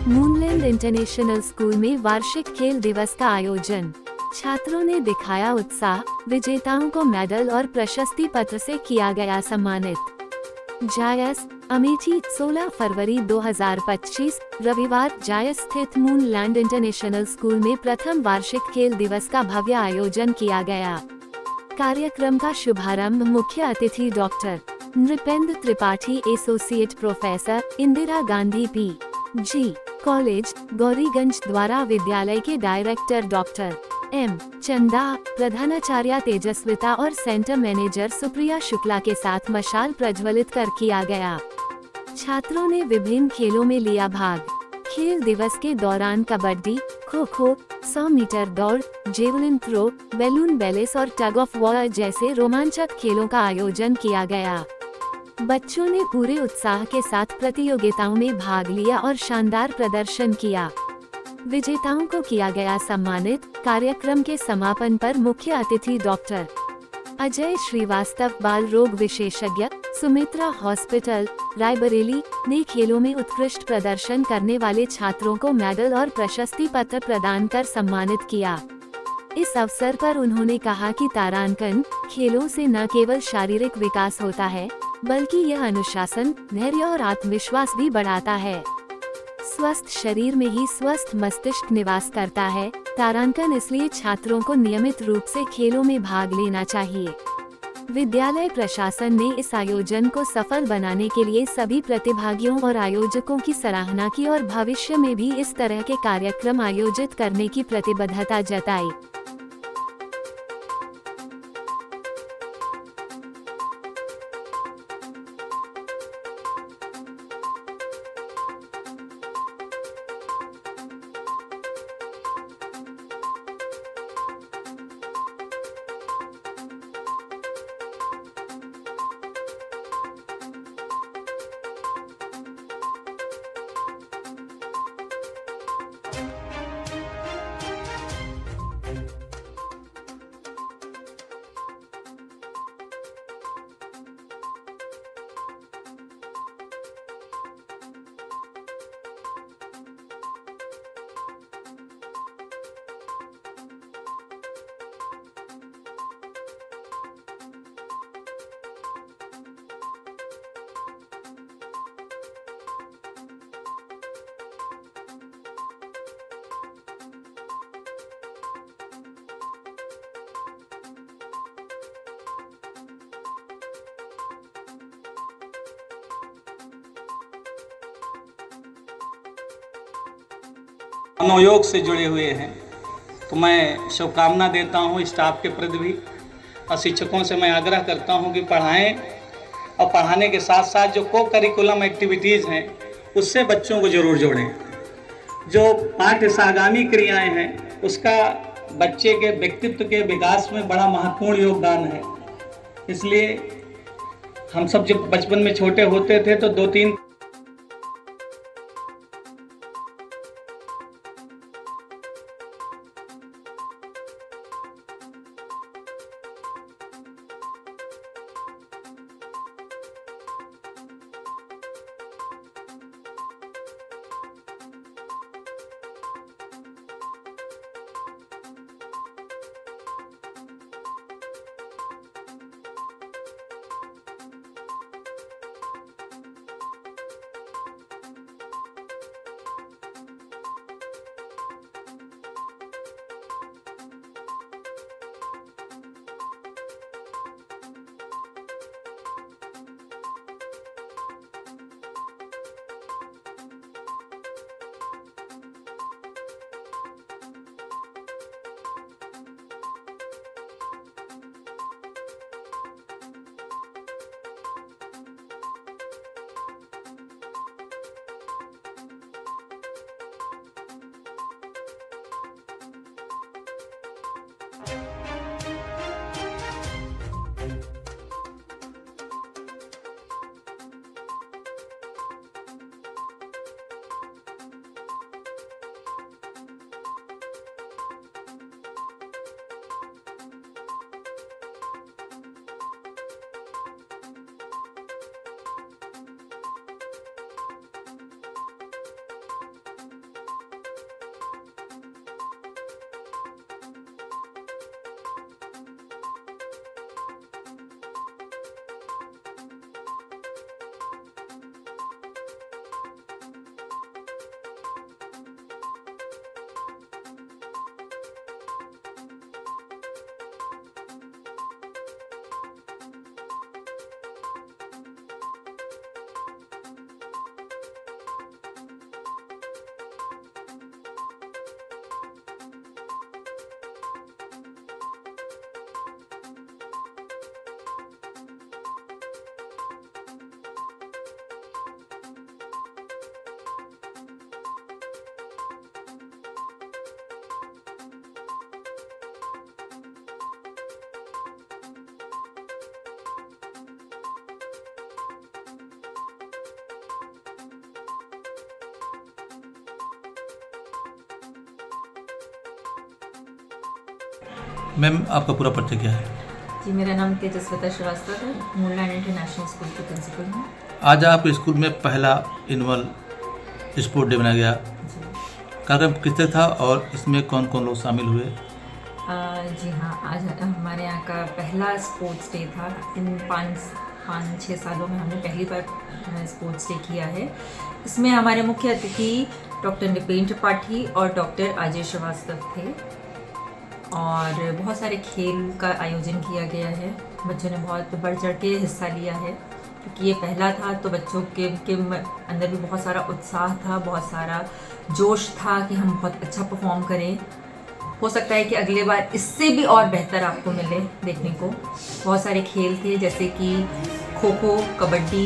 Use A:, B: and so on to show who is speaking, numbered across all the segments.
A: Moonland international school में वार्षिक खेल दिवस का आयोजन। छात्रों ने दिखाया उत्साह, विजेताओं को मेडल और प्रशस्ति पत्र से किया गया सम्मानित। जायस, अमेठी, 16 फरवरी 2025 रविवार। जायस स्थित मूनलैंड इंटरनेशनल स्कूल में प्रथम वार्षिक खेल दिवस का भव्य आयोजन किया गया। कार्यक्रम का शुभारंभ मुख्य अतिथि doctor Nripendra Tripathi, associate professor, Indira Gandhi PG. College, Gauriganj द्वारा विद्यालय के डायरेक्टर डॉक्टर एम. चंदा, प्रधानाचार्य तेजस्विता और सेंटर मैनेजर सुप्रिया शुक्ला के साथ मशाल प्रज्वलित कर किया गया। छात्रों ने विभिन्न खेलों में लिया भाग। खेल दिवस के दौरान कबड्डी, खो-खो, 100 मीटर दौड़, जेवलिन थ्रो, बैलून बैलेंस और टग ऑफ वॉर जैसे रोमांचक खेलों का आयोजन किया गया। बच्चों ने पूरे उत्साह के साथ प्रतियोगिताओं में भाग लिया और शानदार प्रदर्शन किया। विजेताओं को किया गया सम्मानित। कार्यक्रम के समापन पर मुख्य अतिथि डॉक्टर अजय श्रीवास्तव, बाल रोग विशेषज्ञ, सुमित्रा हॉस्पिटल, रायबरेली, ने खेलों में उत्कृष्ट प्रदर्शन करने वाले छात्रों को मेडल और प्रशस्ति पत्र प्रदान कर सम्मानित किया। इस अवसर पर उन्होंने कहा कि तारांकन खेलों से न केवल शारीरिक विकास होता है, बल्कि यह अनुशासन, धैर्य और आत्मविश्वास भी बढ़ाता है। स्वस्थ शरीर में ही स्वस्थ मस्तिष्क निवास करता है। तारांकन इसलिए छात्रों को नियमित रूप से खेलों में भाग लेना चाहिए। विद्यालय प्रशासन ने इस आयोजन को सफल बनाने के लिए सभी प्रतिभागियों और आयोजकों की सराहना की और भविष्य में भी इस तरह के कार्यक्रम आयोजित करने की प्रतिबद्धता जताई।
B: मनोयोग से जुड़े हुए हैं, तो मैं शुभकामना देता हूँ स्टाफ के प्रति भी और शिक्षकों से मैं आग्रह करता हूँ कि पढ़ाएं और पढ़ाने के साथ साथ जो को करिकुलम एक्टिविटीज़ हैं उससे बच्चों को ज़रूर जोड़ें। जो पाठ्य सहगामी क्रियाएं हैं उसका बच्चे के व्यक्तित्व के विकास में बड़ा महत्वपूर्ण योगदान है। इसलिए हम सब जब बचपन में छोटे होते थे तो 2-3
C: मैम आपका पूरा परिचय क्या है?
D: जी, मेरा नाम तेजस्विता श्रीवास्तव है। मूललैंड इंटरनेशनल स्कूल की प्रिंसिपल हूँ।
C: आज आपके स्कूल में पहला एनुअल स्पोर्ट डे मनाया गया।
D: जी
C: कार्यक्रम किस तरह था और इसमें कौन कौन लोग शामिल हुए?
D: जी हाँ, आज हमारे यहाँ का पहला स्पोर्ट्स डे था। इन 5-6 सालों में हमने पहली बार स्पोर्ट्स डे किया है। इसमें हमारे मुख्य अतिथि डॉक्टर निपेन त्रिपाठी और डॉक्टर अजय श्रीवास्तव थे और बहुत सारे खेल का आयोजन किया गया है। बच्चों ने बहुत बढ़ चढ़ के हिस्सा लिया है क्योंकि ये पहला था, तो बच्चों के अंदर भी बहुत सारा उत्साह था, बहुत सारा जोश था कि हम बहुत अच्छा परफॉर्म करें। हो सकता है कि अगले बार इससे भी और बेहतर आपको मिले देखने को। बहुत सारे खेल थे जैसे कि खो खो, कबड्डी,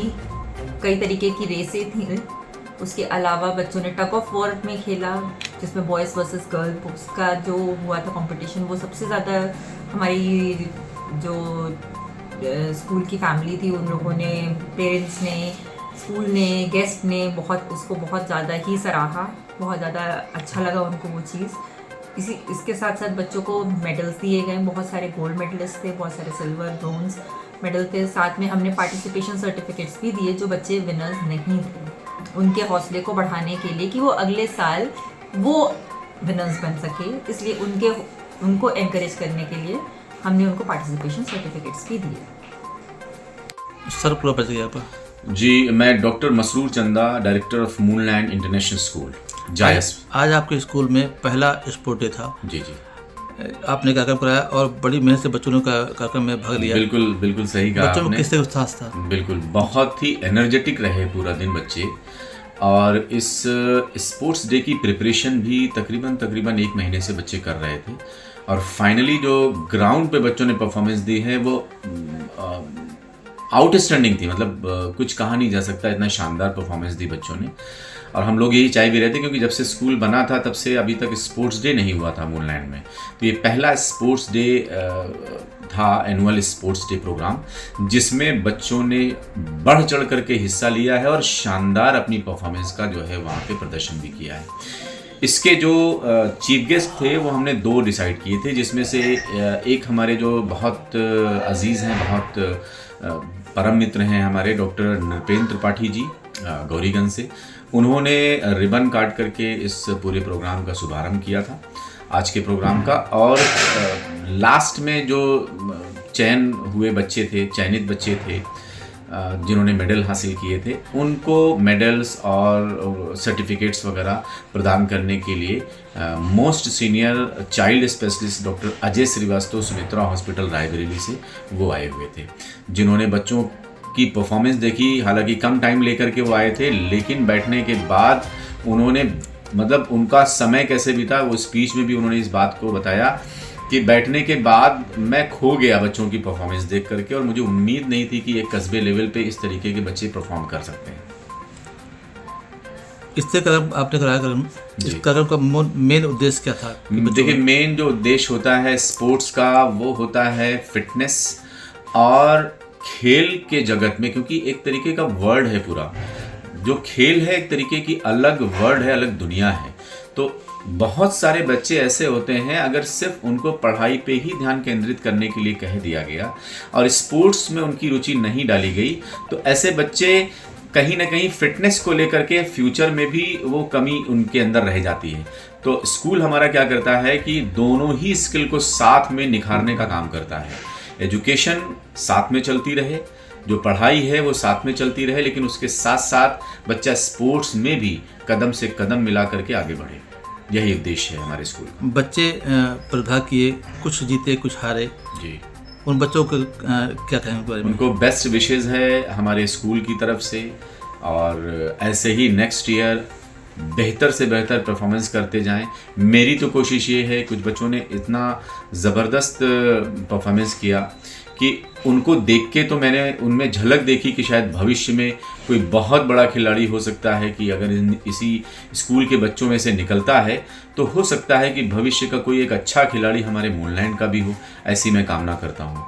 D: कई तरीके की रेसें थी। उसके अलावा बच्चों ने टग ऑफ वॉर में खेला जिसमें बॉयज़ वर्सेस गर्ल्स का जो हुआ था कंपटीशन, वो सबसे ज़्यादा हमारी जो स्कूल की फैमिली थी उन लोगों ने, पेरेंट्स ने, स्कूल ने, गेस्ट ने उसको बहुत ज़्यादा ही सराहा। बहुत ज़्यादा अच्छा लगा उनको वो चीज़। इसके साथ साथ बच्चों को मेडल्स दिए गए। बहुत सारे गोल्ड मेडलिस्ट थे, बहुत सारे सिल्वर, ब्रोंज मेडल थे। साथ में हमने पार्टिसिपेशन सर्टिफिकेट्स भी दिए जो बच्चे विनर्स नहीं थे, उनके हौसले को बढ़ाने के लिए कि वो अगले साल वो विनर्स बन सके। इसलिए उनको एनकरेज करने के लिए हमने उनको पार्टिसिपेशन सर्टिफिकेट्स भी दिए।
C: सर पूरा परिचय आपका?
E: जी, मैं डॉक्टर मसरूर चंदा, director of moonland international school, Jais.
C: आज आपके स्कूल में पहला स्पोर्ट डे था।
E: जी जी,
C: आपने कार्यक्रम कराया और बड़ी मेहनत से बच्चों ने कार्यक्रम में भाग लिया।
E: बिल्कुल बिल्कुल सही कहा
C: बच्चों में
E: आपने।
C: किस तरह उत्साह था?
E: बिल्कुल, बहुत ही एनर्जेटिक रहे पूरा दिन बच्चे। और इस स्पोर्ट्स डे की प्रिपरेशन भी तकरीबन 1 महीने से बच्चे कर रहे थे। और फाइनली जो ग्राउंड पे बच्चों ने परफॉर्मेंस दी है वो आउटस्टैंडिंग थी। मतलब कुछ कहा नहीं जा सकता, इतना शानदार परफॉर्मेंस दी बच्चों ने। और हम लोग यही चाह भी रहे थे क्योंकि जब से स्कूल बना था तब से अभी तक स्पोर्ट्स डे नहीं हुआ था मूनलैंड में। तो ये पहला स्पोर्ट्स डे था, एनुअल स्पोर्ट्स डे प्रोग्राम, जिसमें बच्चों ने बढ़ चढ़ करके हिस्सा लिया है और शानदार अपनी परफॉर्मेंस का जो है वहाँ पे प्रदर्शन भी किया है। इसके जो चीफ गेस्ट थे वो हमने 2 डिसाइड किए थे, जिसमें से एक हमारे जो बहुत अजीज़ हैं, बहुत परम मित्र हैं हमारे, डॉक्टर निपेन त्रिपाठी जी गौरीगंज से। उन्होंने रिबन काट करके इस पूरे प्रोग्राम का शुभारंभ किया था आज के प्रोग्राम का। और लास्ट में जो चयन हुए बच्चे थे, चयनित बच्चे थे जिन्होंने मेडल हासिल किए थे, उनको मेडल्स और सर्टिफिकेट्स वगैरह प्रदान करने के लिए most senior child specialist doctor Ajay Srivastava, Sumitra hospital Raebareli से वो आए हुए थे, जिन्होंने बच्चों की परफॉर्मेंस देखी। हालांकि कम टाइम लेकर के वो आए थे, लेकिन बैठने के बाद उन्होंने, मतलब उनका समय कैसे बीता वो स्पीच में भी उन्होंने इस बात को बताया कि बैठने के बाद मैं खो गया बच्चों की परफॉर्मेंस देख करके, और मुझे उम्मीद नहीं थी कि एक कस्बे लेवल पे इस तरीके के बच्चे परफॉर्म कर सकते हैं।
C: इससे कार्यक्रम आपने कराया, इस कार्यक्रम का मेन उद्देश्य क्या था?
E: देखिए, मेन जो उद्देश्य होता है स्पोर्ट्स का वो होता है फिटनेस और खेल के जगत में, क्योंकि एक तरीके का वर्ल्ड है पूरा, जो खेल है एक तरीके की अलग वर्ल्ड है, अलग दुनिया है। तो बहुत सारे बच्चे ऐसे होते हैं, अगर सिर्फ उनको पढ़ाई पे ही ध्यान केंद्रित करने के लिए कह दिया गया और स्पोर्ट्स में उनकी रुचि नहीं डाली गई, तो ऐसे बच्चे कहीं ना कहीं फिटनेस को लेकर के फ्यूचर में भी वो कमी उनके अंदर रह जाती है। तो स्कूल हमारा क्या करता है कि दोनों ही स्किल को साथ में निखारने का काम करता है। एजुकेशन साथ में चलती रहे, जो पढ़ाई है वो साथ में चलती रहे, लेकिन उसके साथ साथ बच्चा स्पोर्ट्स में भी कदम से कदम मिला करके आगे बढ़े। यही उद्देश्य है हमारे स्कूल का।
C: बच्चे प्रतिभा किए, कुछ जीते कुछ हारे
E: जी।
C: उन बच्चों को क्या कहें उनके बारे में?
E: उनको बेस्ट विशेज़ है हमारे स्कूल की तरफ से, और ऐसे ही नेक्स्ट ईयर बेहतर से बेहतर परफॉर्मेंस करते जाएं। मेरी तो कोशिश ये है, कुछ बच्चों ने इतना ज़बरदस्त परफॉर्मेंस किया कि उनको देख के तो मैंने उनमें झलक देखी कि शायद भविष्य में कोई बहुत बड़ा खिलाड़ी हो सकता है, कि अगर इसी स्कूल के बच्चों में से निकलता है तो हो सकता है कि भविष्य का कोई एक अच्छा खिलाड़ी हमारे मूनलैंड का भी हो। ऐसी मैं कामना करता हूँ।